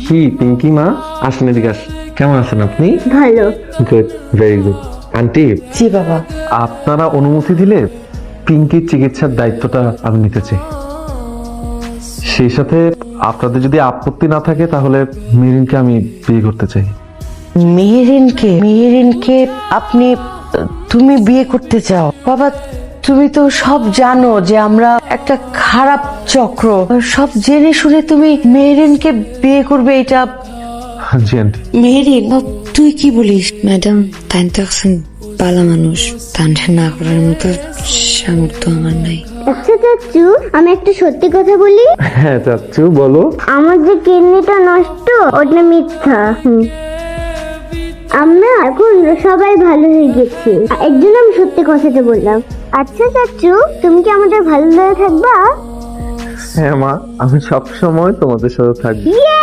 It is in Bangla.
কি পিঙ্কি মা, আসেন এদিকে আসেন। কেমন আছেন আপনি? ভালো। Good, very good. আন্টি, জি বাবা। আপনারা অনুমতি দিলে পিঙ্কির চিকিৎসার দায়িত্বটা আমি নিতে চাই। সেই সাথে আপনাদের যদি আপত্তি না থাকে তাহলে মেরিনকে আমি বিয়ে করতে চাই। মেহেরিনকে আপনি তুমি বিয়ে করতে চাও? বাবা, তুমি তো সব জানো যে আমরা একটা খারাপ চক্র। সব জেনে শুনে তুমি মেহেরিনকে বিয়ে করবে, এটা? জি আন্টি। মেহেরিন, তুই কি বলিস? ম্যাডাম, তাই তো একজন ভালো মানুষ, তান্ডা না করার মতো সামর্থ্য আমার নাই। আচ্ছা চাচু, আমি একটা সত্যি কথা বলি। হ্যাঁ চাচ্চু, বলো। আমার যে কিডনিটা নষ্ট, ওটা মিথ্যা। আমরা এখন সবাই ভালো হয়ে গেছি, এর জন্য আমি সত্যি কথাটা বললাম। আচ্ছা চাচু, তুমি কি আমাদের ভালো লাগে থাকবা? হ্যাঁ মা, আমি সবসময় তোমাদের সাথে থাকবো। ইয়ে